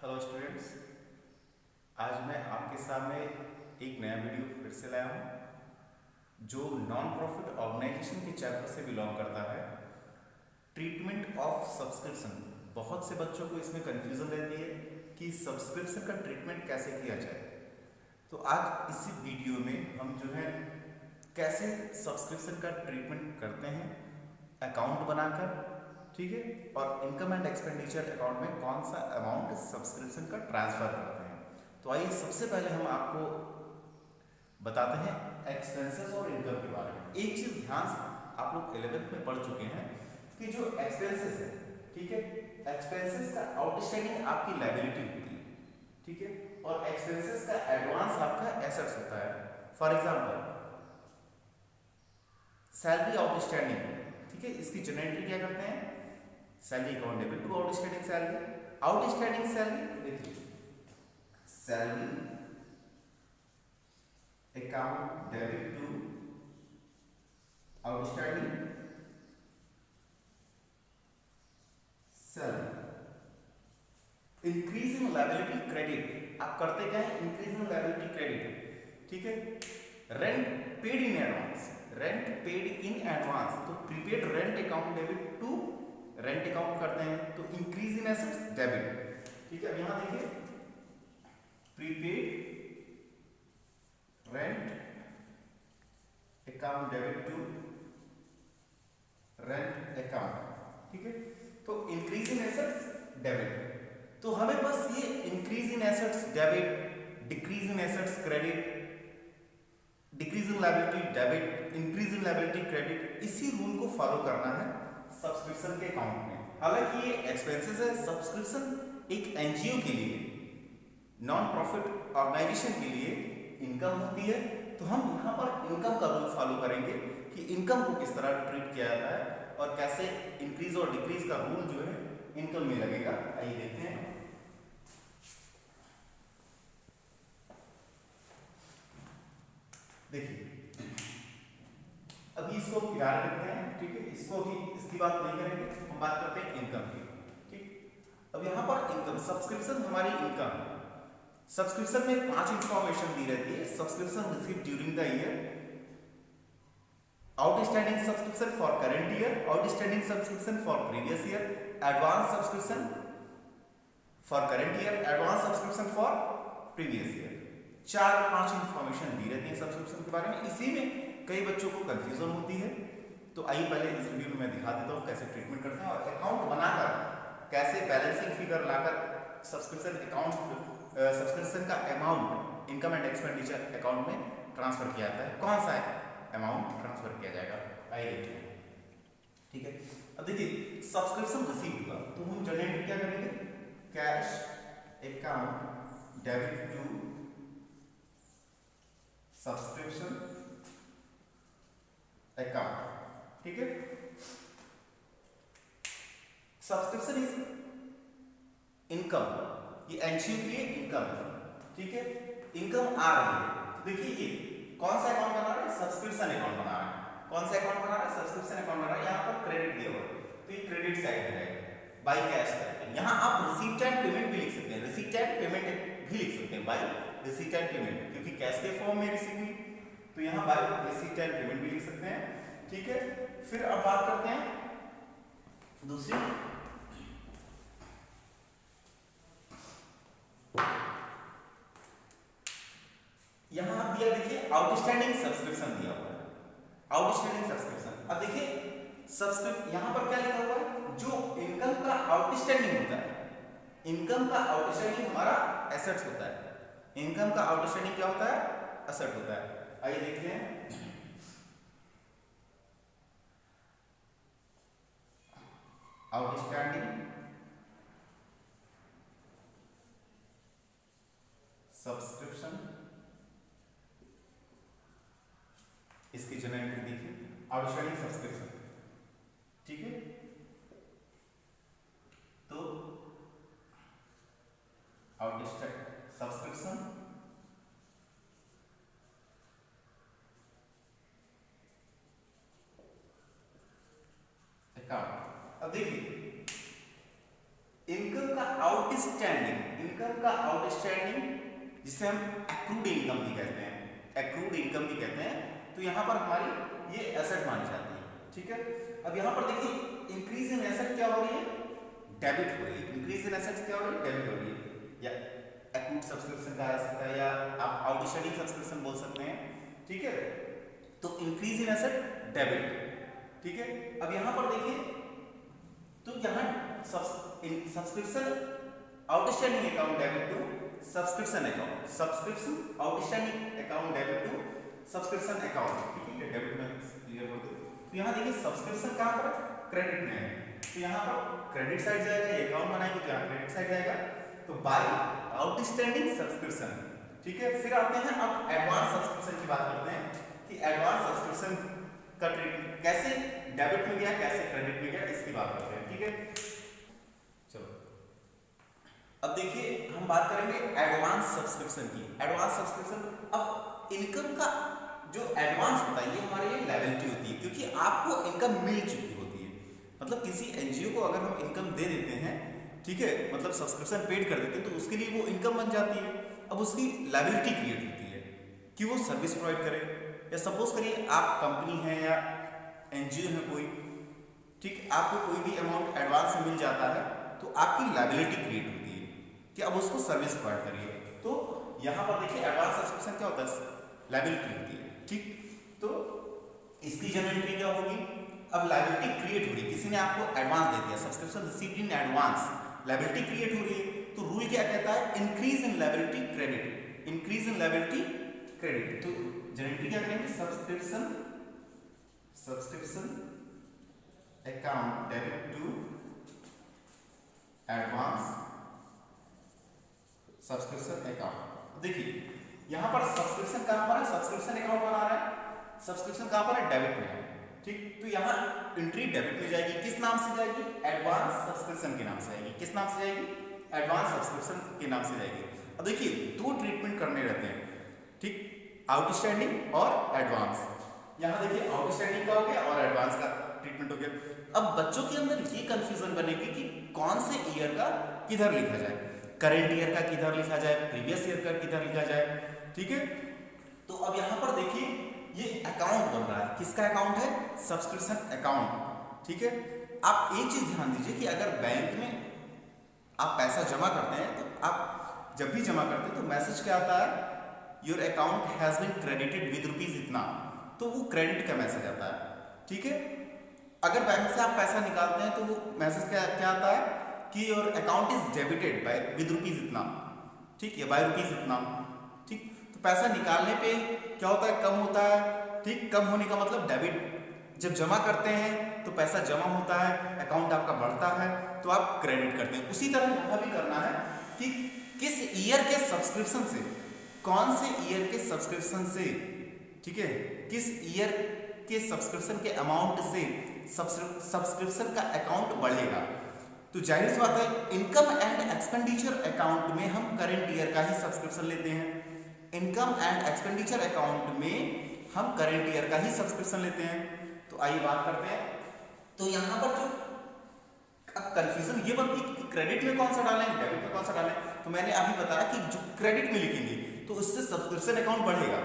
Hello students, आज मैं आपके सामने एक नया वीडियो फिर से लाया हूँ जो नॉन प्रॉफिट ऑर्गेनाइजेशन के चैप्टर से बिलोंग करता है। Treatment of subscription. बहुत से बच्चों को इसमें कंफ्यूजन रहती है कि सब्सक्रिप्शन का ट्रीटमेंट कैसे किया जाए। तो आज इसी वीडियो में हम जो है कैसे सब्सक्रिप्शन का ट्रीटमेंट करते हैं अकाउंट बनाकर, ठीक है, और इनकम एंड एक्सपेंडिचर अकाउंट में कौन सा अमाउंट सब्सक्रिप्शन का ट्रांसफर करते हैं। तो आइए सबसे पहले हम आपको बताते हैं एक्सपेंसेस और इनकम के बारे में। एक चीज ध्यान से, आप लोग 11th में पढ़ चुके हैं कि जो एक्सपेंसेस है, ठीक है, एक्सपेंसेस का आउटस्टैंडिंग आपकी लायबिलिटी होती है, ठीक है, और एक्सपेंसेस का एडवांस आपका एसेट्स होता है। फॉर एग्जांपल सैलरी आउटस्टैंडिंग, ठीक है, इसकी जनरल क्या करते हैं, salary account debit to outstanding salary. Outstanding salary देखिए, salary account debit to outstanding salary. Increasing liability credit, आप करते क्या है, इंक्रीजिंग लायबिलिटी क्रेडिट, ठीक है। Rent paid in advance, rent paid in advance, तो prepaid rent account debit to rent account करते हैं, तो इंक्रीज इन एसेट्स डेबिट, ठीक है। अब यहां देखिए prepaid rent account debit to rent account, ठीक है, तो इंक्रीज इन एसेट्स डेबिट। तो हमें बस ये increase in assets debit, decrease in assets credit, decrease in liability debit, increase in liability credit, इसी रूल को फॉलो करना है सब्सक्रिप्शन के अकाउंट में। हालांकि ये एक्सपेंसेस है, सब्सक्रिप्शन एक एनजीओ के लिए, नॉन प्रॉफिट ऑर्गेनाइजेशन के लिए इनकम होती है। तो हम यहाँ पर इनकम का रूल फॉलो करेंगे कि इनकम को किस तरह ट्रीट किया जाता है और कैसे इंक्रीज और डिक्रीज का रूल जो है इनकम में लगेगा। आइए देखते हैं। देखिए अभी इसको किनारे रखते हैं, ठीक है, इसको भी इसकी बात नहीं करेंगे, हम बात करते हैं इनकम की, ठीक। अब यहाँ पर इनकम, सब्सक्रिप्शन हमारी इनकम है। सब्सक्रिप्शन में 5 इंफॉर्मेशन दी रहती है। Subscription receive during the year, outstanding subscription for current year, outstanding subscription for previous year, advance subscription for current year, advance subscription for previous year. 4-5 information दी रहती है subscription के बारे में। इसी में कई बच्चों को कंफ्यूजन होती है। तो आइए पहले इस वीडियो में मैं दिखा देता हूँ कैसे ट्रीटमेंट करते हैं और अकाउंट बनाकर कैसे बैलेंसिंग फिगर लाकर सब्सक्रिप्शन अकाउंट, सब्सक्रिप्शन का amount income and expenditure account में ट्रांसफर किया जाता है, कौन सा अमाउंट ट्रांसफर किया जाएगा। आइए देखते हैं, ठीक है। अब देखिए सब्सक्रिप्शन रिसीव हुआ तो हम जनरेट क्या करेंगे, cash account debit to subscription account, ठीक है। सब्सक्रिप्शन इज इनकम, ये एनजीओ के लिए इनकम है, ठीक है। इनकम आ रही है, देखिए ये कौन सा अकाउंट बना रहा है, सब्सक्रिप्शन अकाउंट बना रहा है। कौन सा अकाउंट बना रहा है, सब्सक्रिप्शन अकाउंट बना रहा है। यहाँ पर क्रेडिट दिया हुआ है तो ये क्रेडिट साइड में रहेगा बाय कैश करके। यहाँ आप रिसीप्ट एंड पेमेंट भी लिख सकते हैं, रिसीप्ट एंड पेमेंट भी लिख सकते हैं, बाय रिसीप्ट एंड पेमेंट, क्योंकि कैश के फॉर्म में रिसीव हुई तो यहाँ बाय रिसीप्ट एंड पेमेंट भी लिख सकते हैं, ठीक है। फिर अब बात करते हैं दूसरी, यहां आप दिया, देखिए आउटस्टैंडिंग सब्सक्रिप्शन दिया हुआ है, आउटस्टैंडिंग सब्सक्रिप्शन। अब देखिए सब्सक्रिप्शन यहां पर क्या लिखा हुआ है, जो इनकम का आउटस्टैंडिंग होता है, इनकम का आउटस्टैंडिंग हमारा एसेट्स होता है, इनकम का आउटस्टैंडिंग क्या होता है, एसेट होता है। आइए देखते हैं आउटस्टैंडिंग सब्सक्रिप्शन, इसकी जनरल देखिए आउटस्टैंडिंग सब्सक्रिप्शन, ठीक है। तो आउटस्टैंडिंग सब्सक्रिप्शन अकाउंट। अब देखिए इनकम का आउटस्टैंडिंग, इनकम का आउटस्टैंडिंग जिसे हम एक्रूड इनकम भी कहते हैं, एक्रूड इनकम भी कहते हैं, तो यहाँ पर हमारी ये एसेट मानी जाती है। ठीक है, अब यहाँ पर देखिए इंक्रीज इन एसेट क्या हो रही है, डेबिट हो रही है। इंक्रीज इन एसेट्स क्या हो रही है, डेबिट हो रही है, या एक्रूड सब्सक्रिप्शन कहा जा सकता है, या आप आउटस्टैंडिंग सब्सक्रिप्शन बोल सकते हैं। ठीक है, तो इंक्रीज इन एसेट डेबिट। ठीक है, अब यहाँ पर देखिए तो यहाँ subscription outstanding account debit to subscription account, subscription outstanding account debit to subscription account. ठीक है, डेबिट में क्लियर हो गया। तो यहाँ देखिए सब्सक्रिप्शन कहाँ पर, क्रेडिट में है, तो यहाँ पर क्रेडिट साइड जाएगा, ये अकाउंट बनाएंगे तो यहाँ क्रेडिट साइड जाएगा, तो बाय आउटस्टैंडिंग सब्सक्रिप्शन। ठीक है, फिर आते हैं अब एडवांस सब्सक्रिप्शन की बात करते हैं कि एडवांस सब्सक्रिप्शन का ट्रीटमेंट कैसे डेबिट में गया, कैसे क्रेडिट में गया, इसकी बात करते हैं। ठीक है, चलो अब देखिए हम बात करेंगे एडवांस सब्सक्रिप्शन की। एडवांस सब्सक्रिप्शन, अब इनकम का जो एडवांस होता है ये हमारे लिए लायबिलिटी होती है, क्योंकि आपको इनकम मिल चुकी होती है। मतलब किसी एनजीओ को अगर हम इनकम दे देते हैं, ठीक है, मतलब सब्सक्रिप्शन पेड कर देते हैं, तो उसके लिए वो इनकम बन जाती है। अब उसकी लायबिलिटी क्रिएट होती है कि वो सर्विस प्रोवाइड करे, या सपोज करिए आप कंपनी है या एनजीओ है कोई, ठीक, आपको कोई भी अमाउंट एडवांस में मिल जाता है तो आपकी लायबिलिटी क्रिएट होती है कि अब उसको सर्विस प्रोवाइड करिए। तो यहाँ पर देखिए एडवांस सब्सक्रिप्शन क्या होता है, लायबिलिटी होती है। ठीक, तो इसकी जनरल एंट्री क्या होगी, अब लायबिलिटी क्रिएट हो रही है, किसी ने आपको एडवांस दे दिया, subscription received in advance, liability create हो रही है। तो रूल क्या कहता है, increase in liability credit, increase in liability credit. तो जनरल एंट्री क्या करेंगे, subscription account debit to advance subscription account. देखिए यहां पर सब्सक्रिप्शन कहां पर है, सब्सक्रिप्शन अकाउंट बना रहा है, सब्सक्रिप्शन कहां पर है, डेबिट में है। ठीक, तो यहां एंट्री डेबिट में जाएगी, किस नाम से जाएगी, एडवांस सब्सक्रिप्शन के नाम से आएगी। किस नाम से जाएगी, एडवांस सब्सक्रिप्शन के नाम से जाएगी। अब देखिए दो ट्रीटमेंट करने रहते हैं, ठीक, आउटस्टैंडिंग और एडवांस। यहां देखिए आउटस्टैंडिंग का हो गया और एडवांस का ट्रीटमेंट हो गया। अब बच्चों के अंदर ये कंफ्यूजन बनेगी कि कौन से ईयर का किधर लिखा जाए, करंट ईयर का किधर लिखा जाए, प्रीवियस ईयर का किधर लिखा जाए। ठीक है, तो अब यहां पर देखिए ये अकाउंट बन रहा है, किसका अकाउंट है, सब्सक्रिप्शन अकाउंट। ठीक है, आप एक चीज ध्यान दीजिए कि अगर बैंक में आप पैसा जमा करते हैं तो आप जब भी जमा करते हैं तो मैसेज क्या आता है, your account has been credited with rupees इतना, तो वो क्रेडिट का मैसेज आता है। ठीक है, अगर बैंक से आप पैसा निकालते हैं तो वो मैसेज क्या आता है कि your account is debited bye with rupees इतना, ठीक, या बाय रुपीज इतना। ठीक, तो पैसा निकालने पे क्या होता है, कम होता है। ठीक, कम होने का मतलब डेबिट, जब जमा करते हैं तो पैसा जमा होता है, अकाउंट आपका बढ़ता है तो आप क्रेडिट करते हैं। उसी तरह यहाँ भी करना है कि किस ईयर के सब्सक्रिप्शन से, कौन से ईयर के सब्सक्रिप्शन से, ठीक है, किस ईयर के सब्सक्रिप्शन के अमाउंट से सब्सक्रिप्शन का अकाउंट बढ़ेगा। तो जाहिर सी बात है इनकम एंड एक्सपेंडिचर अकाउंट में हम करंट ईयर का ही सब्सक्रिप्शन लेते हैं, इनकम एंड एक्सपेंडिचर अकाउंट में हम करंट ईयर का ही सब्सक्रिप्शन लेते हैं। तो आइए बात करते हैं। तो यहाँ पर जो अब कंफ्यूजन ये बनती है कि क्रेडिट में कौन सा डालें, डेबिट में कौन सा डालें। तो मैंने अभी बताया कि जो क्रेडिट में लिखेंगे तो उससे सब्सक्रिप्शन अकाउंट बढ़ेगा,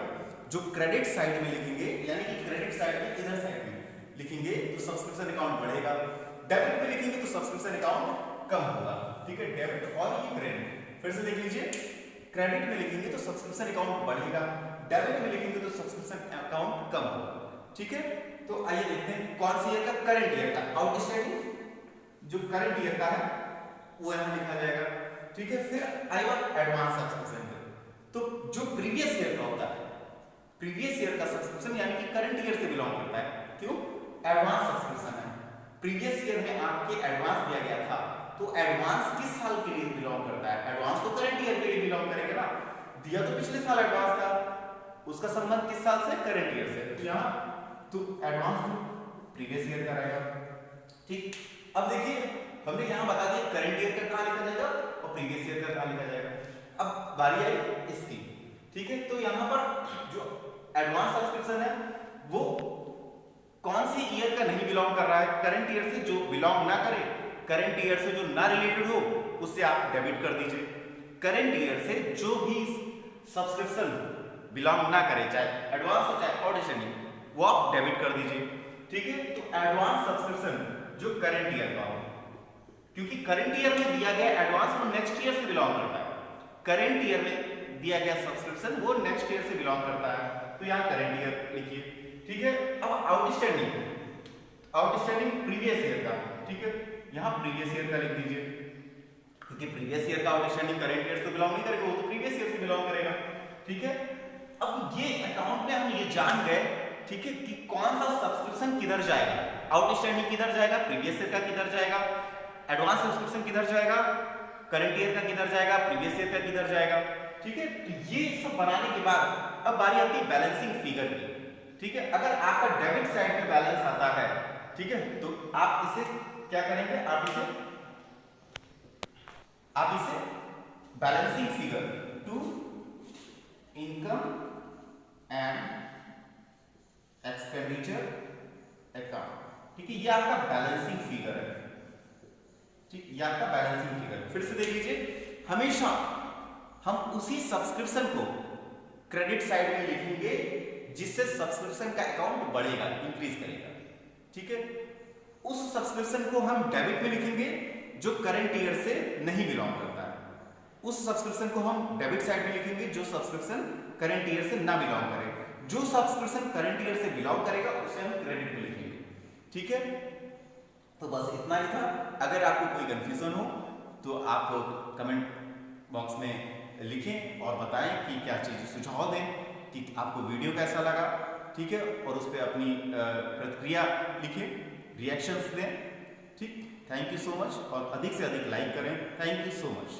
जो क्रेडिट साइड में लिखेंगे यानी कि क्रेडिट साइड में इधर साइड में लिखेंगे तो सब्सक्रिप्शन अकाउंट बढ़ेगा, डेबिट में लिखेंगे तो सब्सक्रिप्शन अकाउंट कम होगा। ठीक है, डेबिट और ये क्रेडिट, फिर से देख लीजिए, क्रेडिट में लिखेंगे तो सब्सक्रिप्शन अकाउंट बढ़ेगा, डेबिट में लिखेंगे तो सब्सक्रिप्शन अकाउंट कम होगा। ठीक है, तो आइए देखते हैं कौन सी ईयर का, करंट ईयर का आउटस्टैंडिंग जो करंट ईयर का है वो यहां लिखा जाएगा। ठीक है, फिर आई बात एडवांस सब्सक्रिप्शन का, तो जो प्रीवियस ईयर का होता है, प्रीवियस ईयर का सब्सक्रिप्शन यानी कि करंट ईयर से बिलोंग करता है, क्यों, एडवांस सब्सक्रिप्शन है। प्रीवियस ईयर में आपके एडवांस दिया गया था तो एडवांस किस साल के लिए बिलोंग करता है, एडवांस तो करंट ईयर के लिए बिलोंग करेगा ना, दिया तो पिछले साल एडवांस था, उसका संबंध किस साल से, करंट ईयर से। तो यहाँ तो एडवांस प्रीवियस ईयर का रहेगा। ठीक, अब देखिए हमने यहाँ बता दिया करंट ईयर का कहाँ लिखा जाएगा और प्रीवियस ईयर का कहाँ लिखा जाएगा। अब बारी आई इसकी। ठीक है, तो यहाँ पर जो एडवांस सब्सक्रिप्शन है वो कौन सी ईयर का नहीं बिलोंग कर रहा है, करंट ईयर से जो बिलोंग ना करे, करंट ईयर से जो ना रिलेटेड हो उससे आप डेबिट कर दीजिए। करंट ईयर से जो भी सब्सक्रिप्शन बिलोंग ना करे, चाहे एडवांस हो चाहे ऑडिशनिंग, वो आप डेबिट कर दीजिए। ठीक है, तो एडवांस सब्सक्रिप्शन जो करंट ईयर का हो, क्योंकि करंट ईयर में दिया गया एडवांस वो नेक्स्ट ईयर से बिलोंग करता है। करंट ईयर में दिया गया सब्सक्रिप्शन वो नेक्स्ट ईयर से बिलोंग करता है, तो यहाँ करंट ईयर लिखिए। ठीक है, अब आउटस्टैंडिंग प्रीवियस ईयर का, ठीक है, यहाँ प्रीवियस ईयर का लिख दीजिए, क्योंकि प्रीवियस ईयर का आउटस्टैंडिंग करंट ईयर से बिलोंग नहीं करेगा, वो तो प्रीवियस ईयर से बिलोंग करेगा। ठीक है, अब ये अकाउंट में हम ये जान गए, ठीक है, कि कौन सा सब्सक्रिप्शन किधर जाएगा, आउटस्टैंडिंग किधर जाएगा, प्रीवियस ईयर का किधर जाएगा, एडवांस सब्सक्रिप्शन किधर जाएगा, करंट ईयर का किधर जाएगा, प्रीवियस ईयर का किधर जाएगा। ठीक है, तो ये सब बनाने के बाद अब बारी आती है बैलेंसिंग फिगर की। ठीक है, अगर आपका डेबिट साइड में बैलेंस आता है, ठीक है, तो आप इसे क्या करेंगे, आप इसे balancing figure to income and expenditure account, ठीक है, ये आपका बैलेंसिंग फिगर है। ठीक, ये आपका बैलेंसिंग फिगर। फिर से देख लीजिए, हमेशा हम उसी सब्सक्रिप्शन को क्रेडिट साइड में लिखेंगे जिससे सब्सक्रिप्शन का अकाउंट बढ़ेगा, इंक्रीज करेगा। ठीक है, उस सब्सक्रिप्शन को हम डेबिट में लिखेंगे जो करंट ईयर से नहीं बिलोंग करता है। उस सब्सक्रिप्शन को हम डेबिट साइड में लिखेंगे जो सब्सक्रिप्शन करंट ईयर से ना बिलोंग करे। जो सब्सक्रिप्शन करंट ईयर से बिलोंग करेगा उसे हम क्रेडिट में लिखेंगे। ठीक है, तो बस इतना ही था। अगर आपको कोई कंफ्यूजन हो तो आप कमेंट बॉक्स में लिखें और बताएं कि क्या चीज़ सुझाव दें कि आपको वीडियो कैसा लगा। ठीक है, और उस पर अपनी प्रतिक्रिया लिखें, रिएक्शंस दें। ठीक, थैंक यू सो मच, और अधिक से अधिक लाइक करें। Thank you so much.